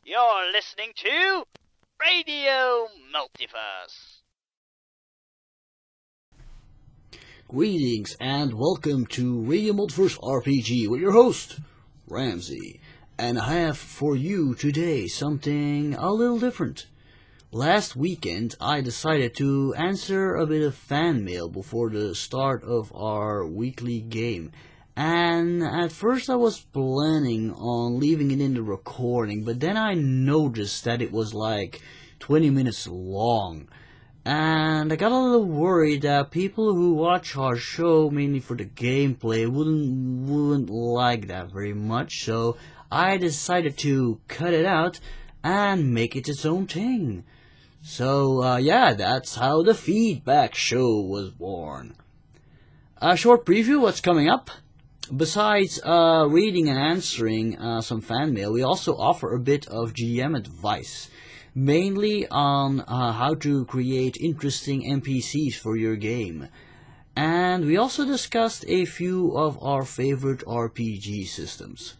You're listening to Radio Multiverse. Greetings and welcome to Radio Multiverse RPG with your host, Ramsey. And I have for you today something a little different. Last weekend I decided to answer a bit of fan mail before the start of our weekly game. And at first I was planning on leaving it in the recording, but then I noticed that it was like 20 minutes long. And I got a little worried that people who watch our show mainly for the gameplay wouldn't like that very much, so I decided to cut it out and make it its own thing. So yeah, that's how the feedback show was born. A short preview what's coming up. Besides reading and answering some fan mail, we also offer a bit of GM advice. Mainly on how to create interesting NPCs for your game. And we also discussed a few of our favorite RPG systems.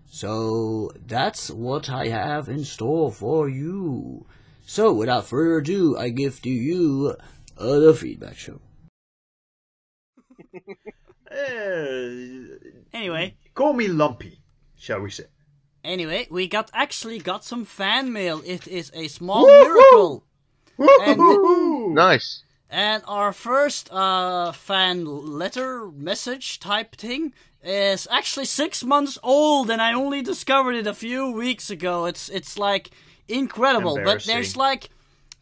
So that's what I have in store for you. So without further ado, I give to you the feedback show. Anyway. Call me Lumpy, shall we say. Anyway, we actually got some fan mail. It is a small miracle. Nice. And our first fan letter message type thing is actually 6 months old, and I only discovered it a few weeks ago. It's like incredible. But there's like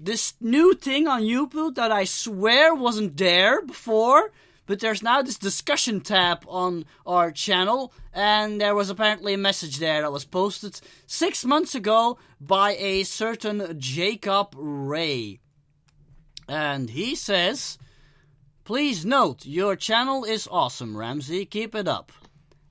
this new thing on YouTube that I swear wasn't there before. But there's now this discussion tab on our channel, and there was apparently a message there that was posted 6 months ago by a certain Jacob Ray. And he says, "Please note, your channel is awesome, Ramsey. Keep it up.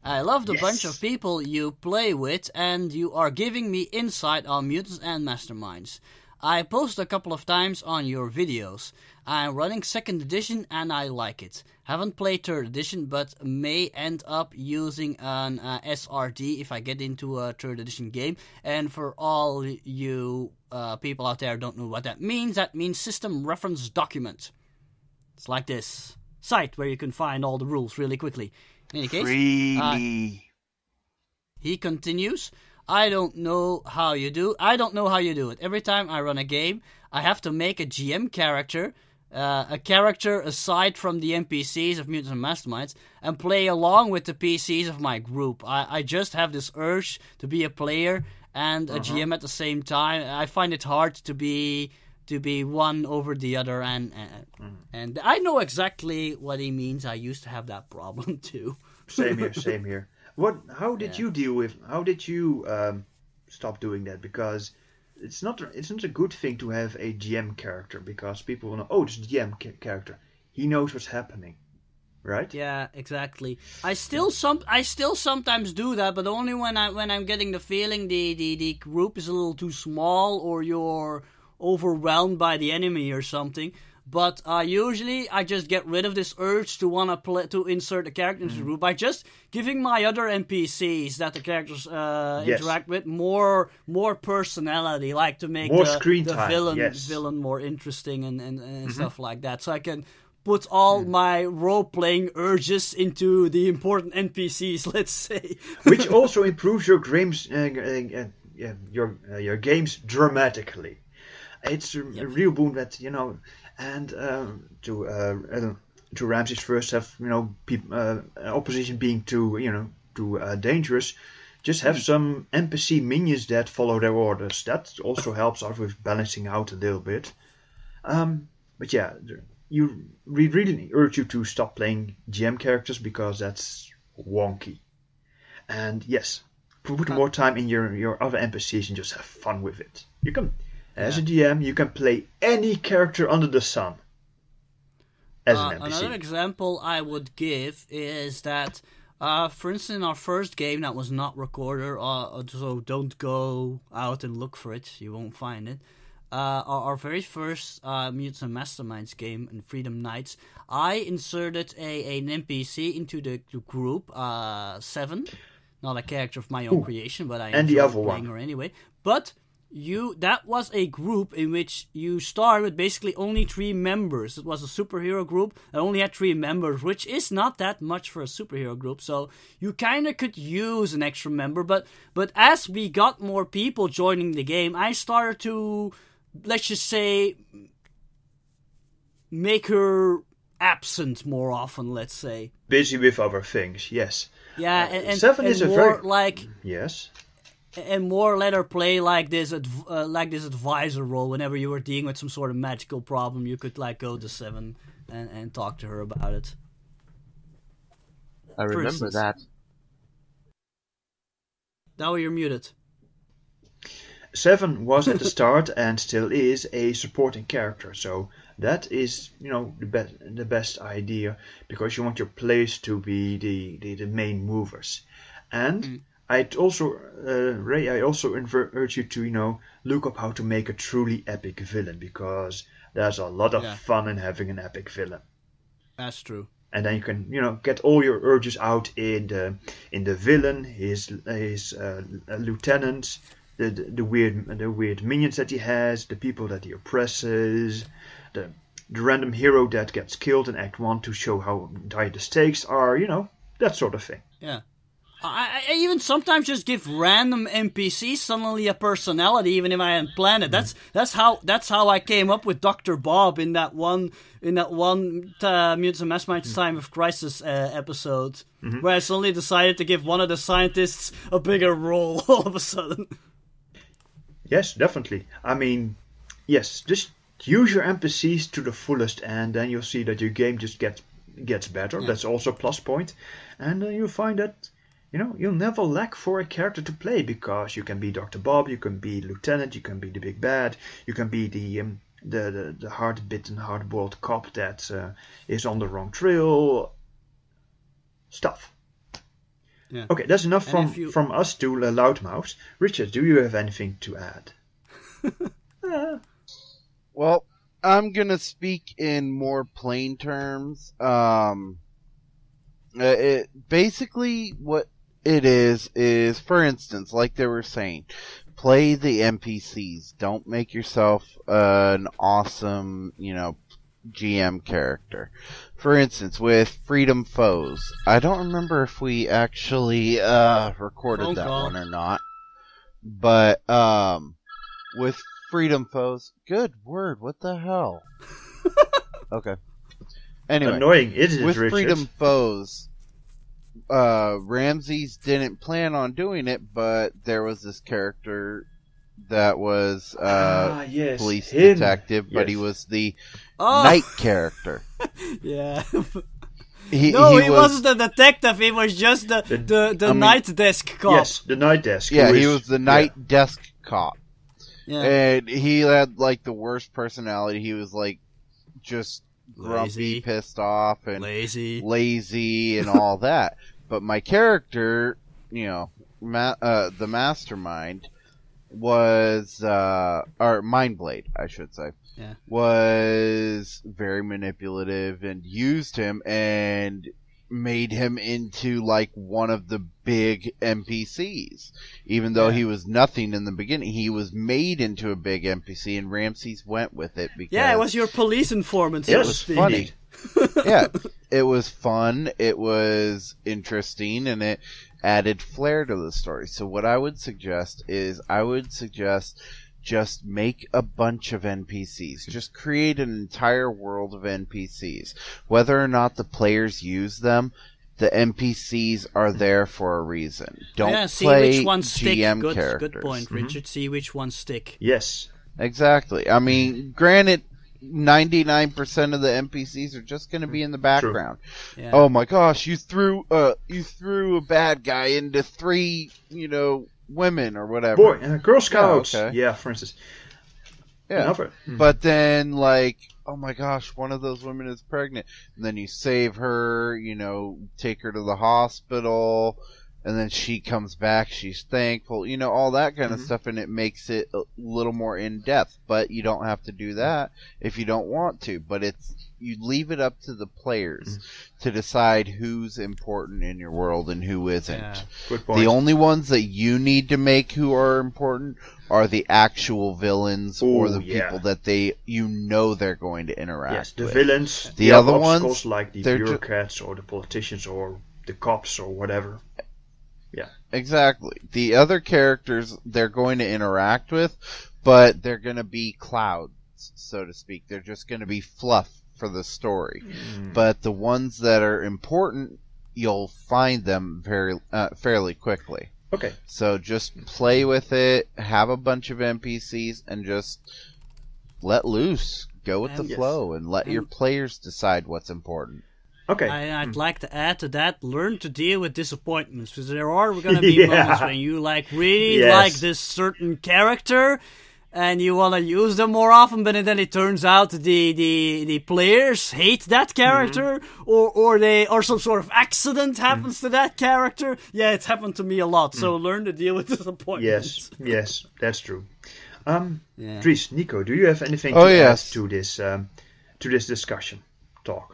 I love the bunch of people you play with, and you are giving me insight on mutants and masterminds. I post a couple of times on your videos. I'm running 2nd edition and I like it. Haven't played 3rd edition, but may end up using an SRD if I get into a 3rd edition game. And for all you people out there who don't know what that means System Reference Document. It's like this site where you can find all the rules really quickly. In any case, he continues, I don't know how you do it. Every time I run a game, I have to make a GM character, a character aside from the NPCs of Mutants and Masterminds, and play along with the PCs of my group. I just have this urge to be a player and a GM at the same time. I find it hard to be one over the other, and I know exactly what he means. I used to have that problem too. Same here. How did you stop doing that? Because it's not a good thing to have a GM character, because people will know, oh, it's a GM character. He knows what's happening, right? Yeah, exactly. I still sometimes do that, but only when I'm getting the feeling the group is a little too small, or you're overwhelmed by the enemy or something. But usually I just get rid of this urge to want to insert a character into the group by just giving my other NPCs that the characters interact with more personality, like to make the villain more interesting and stuff like that. So I can put all my role-playing urges into the important NPCs, let's say. Which also improves your games dramatically. It's a real boon that, and to Ramsey's first have, opposition being too dangerous, just have some NPC minions that follow their orders. That also helps out with balancing out a little bit. But yeah, we really urge you to stop playing GM characters, because that's wonky. And yes, put more time in your other NPCs and just have fun with it. You can. As a GM, you can play any character under the sun as an NPC. Another example I would give is that, for instance, in our first game that was not recorded, so don't go out and look for it, you won't find it. Our very first Mutants and Masterminds game in Freedom Nights, I inserted an NPC into the group, 7. not a character of my own creation, but I And the enjoyed other playing one. her anyway. But that was a group in which you started with basically only 3 members. It was a superhero group that only had 3 members, which is not that much for a superhero group. So you kind of could use an extra member. But as we got more people joining the game, I started to, let's just say, make her absent more often, let's say. Busy with other things, yes. Yeah, and 7 is a more very... like... Yes. And more let her play like this advisor role. Whenever you were dealing with some sort of magical problem, you could like go to 7 and talk to her about it. I remember instance. that. Now you're muted. 7 was at the start and still is a supporting character, so that is, the best idea, because you want your players to be the main movers. And I'd also, Ray, I also urge you to, look up how to make a truly epic villain, because there's a lot of fun in having an epic villain. That's true. And then you can, get all your urges out in the villain, his lieutenants, the weird minions that he has, the people that he oppresses, the random hero that gets killed in Act 1 to show how dire the stakes are, that sort of thing. Yeah. I even sometimes just give random NPCs suddenly a personality, even if I hadn't planned it. That's how I came up with Dr. Bob in that one Mutants and Masterminds Time of Crisis episode, where I suddenly decided to give one of the scientists a bigger role all of a sudden. Yes, definitely. I mean, yes, just use your NPCs to the fullest, and then you'll see that your game just gets better. Yeah. That's also a plus point, and you'll find that. You'll never lack for a character to play, because you can be Dr. Bob, you can be Lieutenant, you can be the big bad, you can be the hard-bitten, hard-boiled cop that is on the wrong trail. Stuff. Yeah. Okay, that's enough from us to Loudmouth. Richard, do you have anything to add? Well, I'm gonna speak in more plain terms. Basically what it is, for instance, like they were saying, play the NPCs. Don't make yourself an awesome, GM character. For instance, with Freedom Foes, I don't remember if we actually recorded that one or not, but with Freedom Foes, good word, what the hell? Okay. Anyway, annoying, isn't it, with Richard? Freedom Foes, Ramses didn't plan on doing it, but there was this character that was police detective, but he was the night character. Yeah. He wasn't the detective, he was just the night desk cop. Yes, the night desk. Yeah, he was the night desk cop. Yeah. And he had, like, the worst personality. He was, like, just grumpy, pissed off, and lazy and all that. But my character, the mastermind, was, or Mindblade, I should say, was very manipulative and used him and made him into, like, one of the big NPCs. Even though he was nothing in the beginning, he was made into a big NPC, and Ramses went with it because... Yeah, it was your police informant. It was funny. Yeah, it was fun, it was interesting, and it added flair to the story. So what I would suggest is, just make a bunch of NPCs. Just create an entire world of NPCs. Whether or not the players use them, the NPCs are there for a reason. Don't play which ones GM stick. characters. Good point, Richard. See which ones stick. Yes. Exactly. I mean, granted, 99% of the NPCs are just going to be in the background. Yeah. Oh my gosh, you threw a bad guy into 3, women or whatever. Boy, Girl Scouts. Yeah, okay. Yeah, for instance. Yeah. But then, like, oh my gosh, one of those women is pregnant. And then you save her, take her to the hospital, and then she comes back, she's thankful, all that kind of stuff, and it makes it a little more in-depth. But you don't have to do that if you don't want to. But you leave it up to the players to decide who's important in your world and who isn't. Yeah. Good point. The only ones that you need to make who are important are the actual villains or the people that they're going to interact with. Yes, the villains, the other obstacles ones, like the bureaucrats or the politicians or the cops or whatever. Yeah. Exactly. The other characters they're going to interact with, but they're going to be clouds, so to speak. They're just going to be fluff for the story. But the ones that are important, you'll find them fairly quickly. Okay. So just play with it, have a bunch of NPCs, and just let loose. Go with the flow, and let your players decide what's important. Okay. I'd like to add to that, learn to deal with disappointments, because there are going to be moments when you really like this certain character, and you want to use them more often, but then it turns out the players hate that character, or some sort of accident happens to that character. Yeah, it's happened to me a lot. So learn to deal with disappointments. Yes, that's true. Dries, Nico, do you have anything to add to this discussion talk?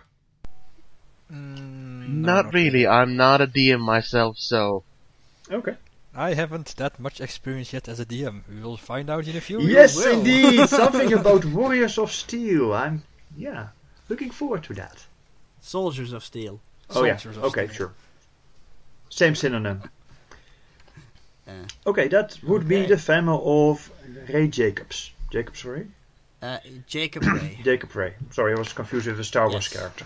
Not really. I'm not a DM myself, so... Okay. I haven't that much experience yet as a DM. We will find out in a few Yes, years. indeed! Something about Warriors of Steel. I'm, looking forward to that. Soldiers of Steel. Soldiers of Okay, Steel. sure. Same synonym. Okay, that would be the family of Ray Jacobs. Jacob Ray? Jacob Ray. Jacob Ray. Sorry, I was confused with the Star Wars character.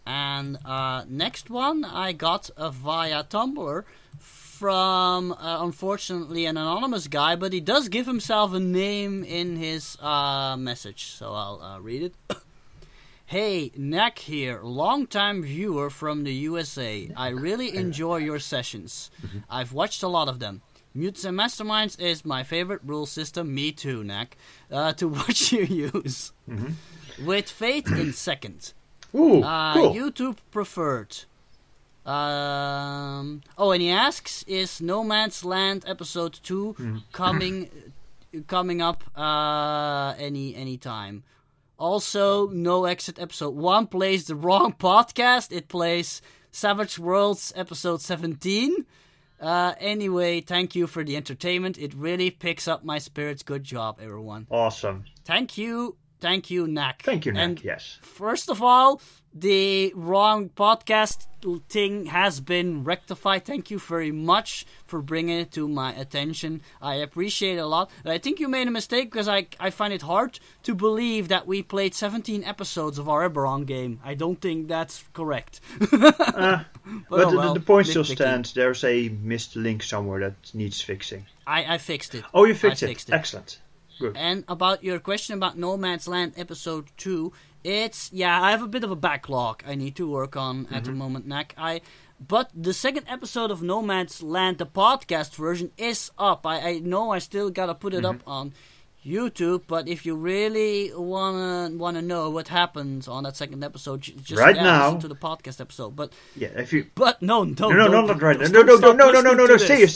And next one I got via Tumblr from, unfortunately, an anonymous guy, but he does give himself a name in his message, so I'll read it. Hey, Nak here, long-time viewer from the USA. I really enjoy your sessions. I've watched a lot of them. Mutants and Masterminds is my favorite rule system, me too, Nak, to watch you use. With Fate in second. Ooh, cool. YouTube preferred. And he asks, is No Man's Land episode 2 coming up any time? Also, No Exit episode 1 plays the wrong podcast. It plays Savage Worlds episode 17. Anyway, thank you for the entertainment. It really picks up my spirits. Good job, everyone. Awesome. Thank you, Nak. Thank you, Nak, and yes. First of all, the wrong podcast thing has been rectified. Thank you very much for bringing it to my attention. I appreciate it a lot. I think you made a mistake because I find it hard to believe that we played 17 episodes of our Eberron game. I don't think that's correct. But the point still stands. There's a missed link somewhere that needs fixing. I fixed it. Oh, you fixed it. Excellent. Good. And about your question about No Man's Land episode 2, I have a bit of a backlog I need to work on at the moment, Nak. But the second episode of No Man's Land, the podcast version, is up. I know I still gotta put it up on YouTube, but if you really wanna know what happens on that second episode, just right now listen to the podcast episode. But if you not right now. No, stay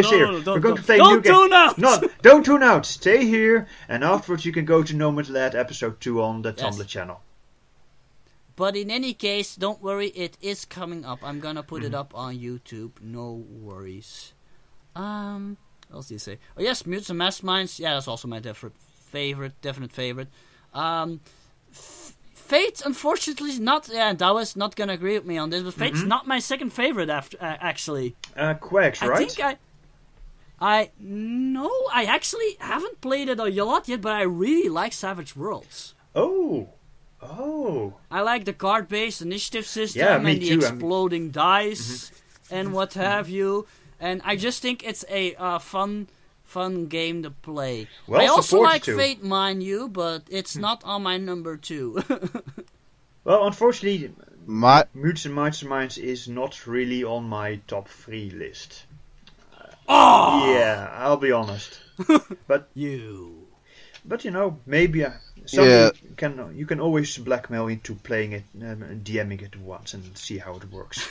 here. We're going to play a new game. Don't tune out. No, don't tune out. Stay here, and afterwards you can go to No Man's Land episode 2 on the Tumblr channel. But in any case, don't worry, it is coming up. I'm gonna put it up on YouTube. No worries. What else do you say? Oh yes, Mutants and Masterminds. Yeah, that's also my definite favorite. Fate, unfortunately, is not. Yeah, Dawes not gonna agree with me on this, but Fate's not my second favorite. Actually, Quacks, right? I actually haven't played it a lot yet, but I really like Savage Worlds. Oh. I like the card-based initiative system and the exploding dice and what have you. And I just think it's a fun game to play. Well, I also like Fate, mind you, but it's not on my number 2. Well, unfortunately, Mutants and Masterminds is not really on my top 3 list. Yeah, I'll be honest. But maybe you can always blackmail into playing it, DMing it once, and see how it works.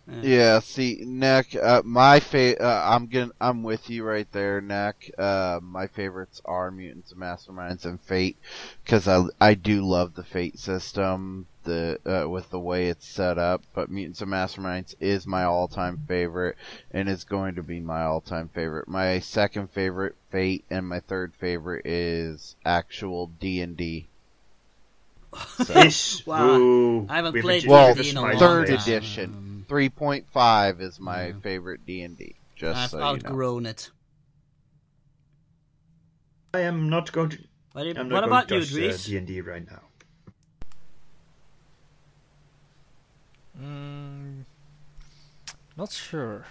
Yeah, see, Neck, I'm with you right there, Neck. My favorites are Mutants and Masterminds and Fate, because I do love the Fate system, with the way it's set up, but Mutants and Masterminds is my all-time favorite, and is going to be my all-time favorite. My second favorite, Fate, and my third favorite is actual D&D. Yes. Wow. Boo. I haven't We've played introduced D&D in a my long Third time. edition. 3.5 is my favorite D&D. Just I've so you know. outgrown it. I am not going to. What I'm not what going about to you, touch Dries? D&D right now. Not sure.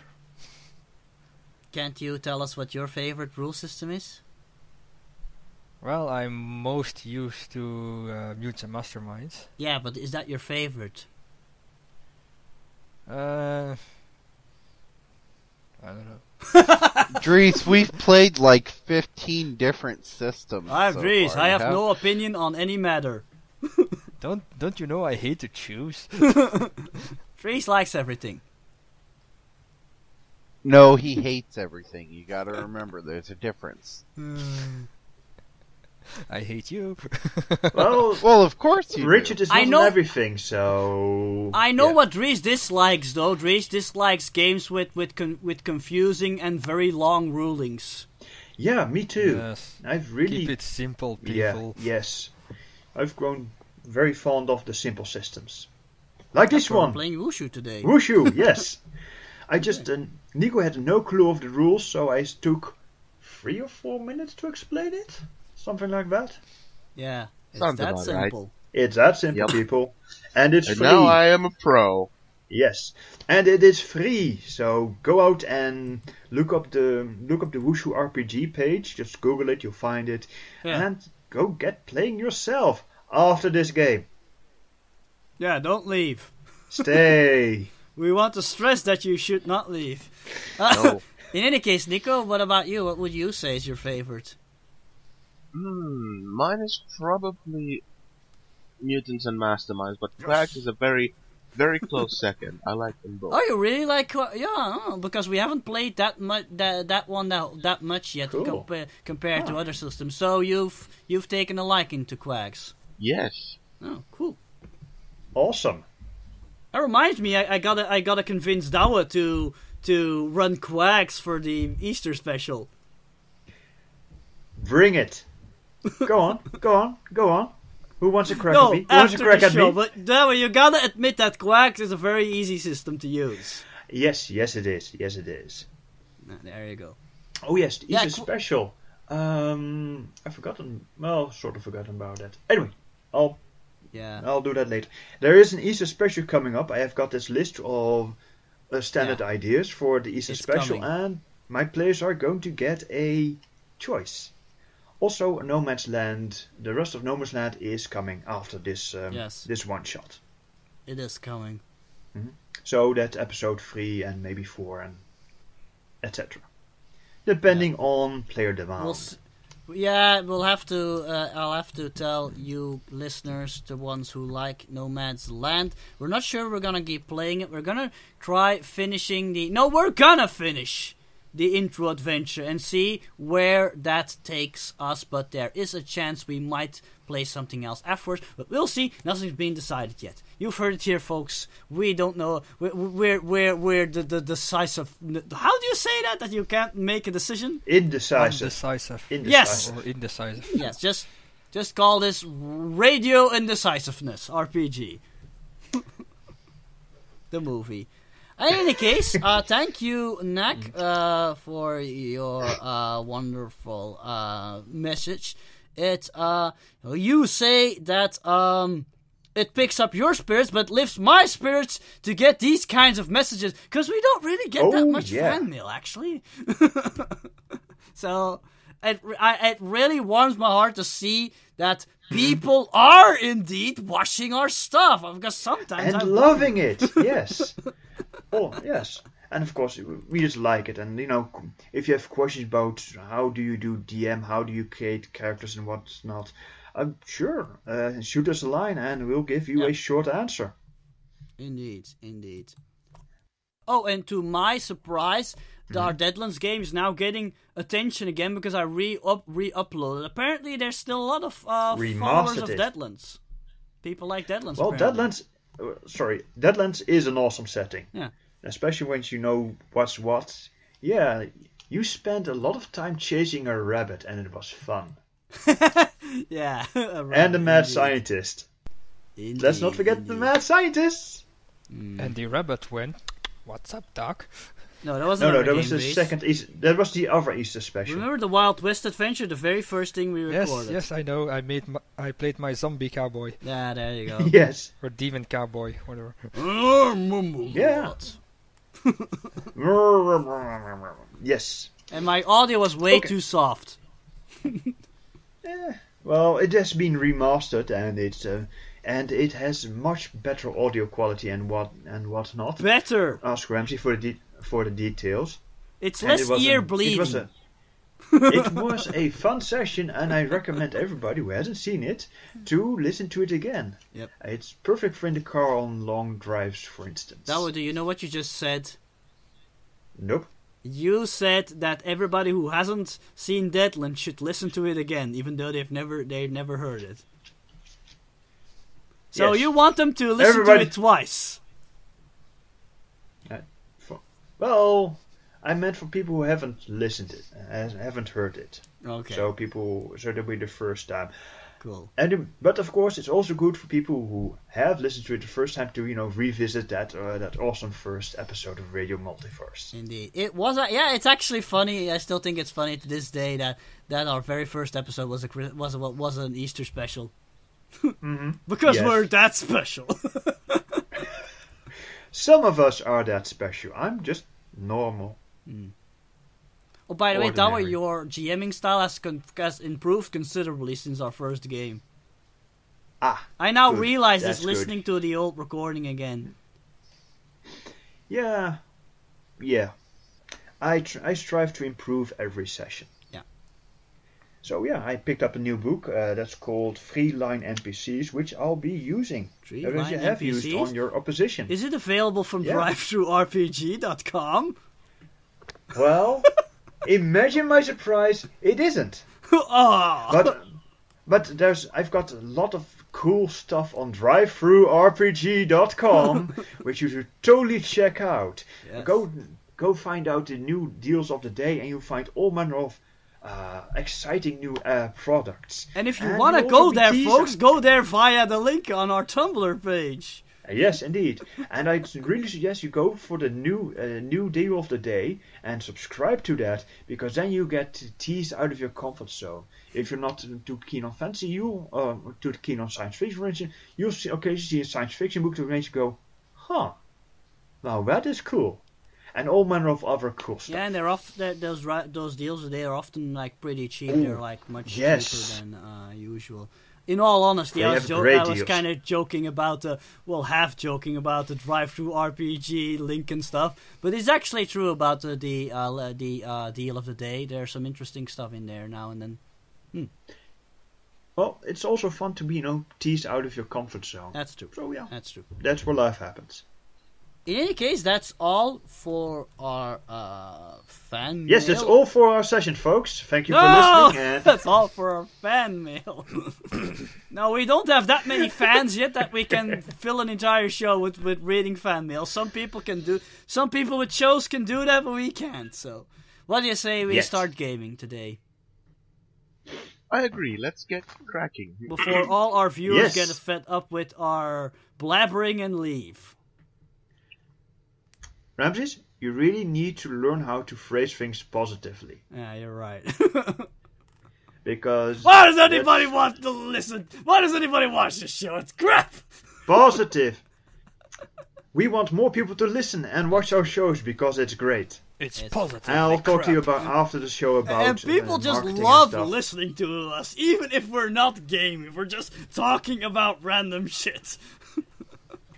Can't you tell us what your favorite rule system is? Well, I'm most used to Mutants and Masterminds. Yeah, but is that your favorite? I don't know. Dries, we've played like 15 different systems. I'm so Dries. far. I You have no opinion on any matter. Don't you know I hate to choose? Dries likes everything. No, he hates everything. You gotta remember, there's a difference. I hate you. Well, of course you Richard is I not know- on everything, so. I know yeah. what Dries dislikes, though. Dries dislikes games with confusing and very long rulings. Yeah, me too. Yes. I've really. Keep it simple, Yeah, people. yes. I've grown very fond of the simple systems. Like this We're one. playing Wushu today. Wushu, yes. I just. Nico had no clue of the rules, so I took 3 or 4 minutes to explain it. Something like that. Yeah, it's Sounds that about right. simple. It's that simple, Yep. people. And it's And free. now I am a pro. Yes, and it is free. So go out and look up the Wushu RPG page. Just Google it, you'll find it, Yeah. and go get playing yourself after this game. Yeah, don't leave. Stay. We want to stress that you should not leave. No. In any case, Nico, what about you? What would you say is your favorite? Mine is probably Mutants and Masterminds, but Quack is a very, very close second. I like them both. Oh, you really like? Because we haven't played that much that much yet Cool. compared to other systems. So you've taken a liking to Quags. Yes. Oh, cool. Awesome. That reminds me, I gotta convince Dawa to run Quags for the Easter special. Bring it. Go on. Go on. Go on. Who wants a crack No, at me? Who wants a after crack the at show. me? But Dawa, you gotta admit that Quags is a very easy system to use. Yes, it is. Yes, it is. There you go. Oh yes, the Yeah, Easter special. I've forgotten. Well, sort of forgotten about that. Anyway, I'll do that later. There is an Easter special coming up. I have got this list of standard ideas for the Easter It's special, coming. and my players are going to get a choice. Also, No Man's Land. The rest of No Man's Land is coming after this Yes. this one shot. It is coming. So that episode 3 and maybe 4 and etc. Depending on player demand. We'll have to. I'll have to tell you listeners, the ones who like No Man's Land, we're not sure we're gonna keep playing it. We're gonna try finishing we're gonna finish the intro adventure and see where that takes us. But there is a chance we might play something else afterwards. But we'll see. Nothing's been decided yet. You've heard it here, folks. We don't know. We're the decisive. How do you say that? That you can't make a decision? Indecisive. Indecisive. Yes. Or indecisive. Yes, just call this Radio Indecisiveness RPG. The movie. In any case, thank you, Nak, for your wonderful message. You say that it picks up your spirits, but lifts my spirits to get these kinds of messages, because we don't really get that much fan mail, actually. So it really warms my heart to see that people are indeed watching our stuff, because sometimes and loving it. Yes. Oh yes. And of course we just like it, and if you have questions about how do you do DM, how do you create characters and what's not, sure, shoot us a line and we'll give you a short answer. Indeed. Oh, and to my surprise, our Deadlands game is now getting attention again because I re-uploaded. Apparently, there's still a lot of followers of Deadlands. People like Deadlands. Well, apparently. Deadlands is an awesome setting. Yeah. Especially once you know what's what. Yeah, you spent a lot of time chasing a rabbit, and it was fun. Yeah. And the mad scientist. Indeed, Let's not forget the mad scientists. And the rabbit went, "What's up, Doc?" No, that was No, that was the second Easter. That was the other Easter special. Remember the Wild West adventure, the very first thing we recorded? Yes, I know. I played my zombie cowboy Yeah, there you go. Yes. or demon cowboy, whatever. Yeah. Yes. And my audio was way too soft. Well, it has been remastered, and it has much better audio quality and whatnot. Better. Ask Ramsey for the details. It's And less ear bleeding. It was a fun session, and I recommend everybody who hasn't seen it to listen to it again. Yep. It's perfect for in the car on long drives, for instance. Do you know what you just said? Nope. You said that everybody who hasn't seen Deadland should listen to it again, even though they've never heard it. So Yes. you want them to listen Everybody- to it twice. Well, I meant for people who haven't listened it, haven't heard it. Okay. So that'll be the first time. Cool. But of course, it's also good for people who have listened to it the first time to revisit that awesome first episode of Radio Multiverse. Indeed. It was it's actually funny. I still think it's funny to this day that our very first episode was an Easter special. Mm-hmm. Because Yes. we're that special. Some of us are that special. I'm just normal. Oh, by the way, Dawa, Ordinary. your GMing style has improved considerably since our first game. I now good. realize That's this listening to the old recording again. Yeah. I strive to improve every session. Yeah. So yeah, I picked up a new book that's called Freeline NPCs, which I'll be using. Freeline As you have NPCs? used on your opposition. Is it available from Yeah. drivethrurpg.com? Well, imagine my surprise, it isn't. Oh. But I've got a lot of cool stuff on drivethrurpg.com, which you should totally check out. Yes. Go find out the new deals of the day, and you'll find all manner of exciting new products. And if you And want to you'll go also be there, teasing- folks, go there via the link on our Tumblr page. Yes, indeed. And I really suggest you go for the new deal of the day and subscribe to that, because then you get teased out of your comfort zone. If you're not too keen on fantasy, too keen on science fiction, for instance, you'll occasionally see a science fiction book to make you go, huh, now that is cool. And all manner of other cool stuff. Yeah, and those deals they are often like pretty cheap. Ooh, They're like much yes. cheaper than usual. In all honesty, They I have was great kind deals. of joking about half joking about the drive-through RPG link and stuff, but it's actually true about the deal of the day. There's some interesting stuff in there now and then. Well, it's also fun to be, teased out of your comfort zone. That's true. So yeah, That's true. that's where life happens. In any case, that's all for our fan Yes, mail. that's all for our session, folks. Thank you for No! listening. And That's all for our fan mail. No, we don't have that many fans yet that we can fill an entire show with reading fan mail. Some people with shows can do that, but we can't. So, what do you say we Yes. start gaming today? I agree. Let's get cracking. Before all our viewers Yes. get fed up with our blabbering and leave. Ramses, you really need to learn how to phrase things positively. Yeah, you're right. Because Why does anybody want to listen? Why does anybody watch this show? It's crap! positive. We want more people to listen and watch our shows because it's great. It's Yes. positive. And I'll talk to you about after the show about And people just marketing love and stuff. listening to us, even if we're not gaming. We're just talking about random shit.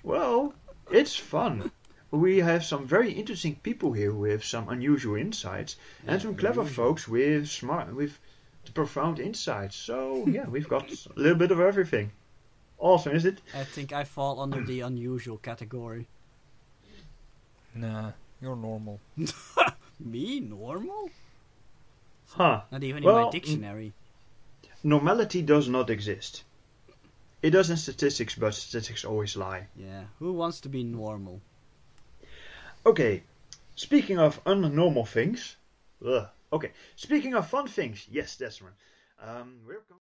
Well, it's fun. We have some very interesting people here with some unusual insights, and some clever folks with profound insights. So yeah, we've got a little bit of everything. Awesome, is it? I think I fall under the unusual category. Nah. You're normal. Me? Normal? Huh. Not even in Well, my dictionary. Normality does not exist. It does in statistics, but statistics always lie. Yeah, who wants to be normal? Okay, speaking of unnormal things. Okay, speaking of fun things. Yes, that's one. We're going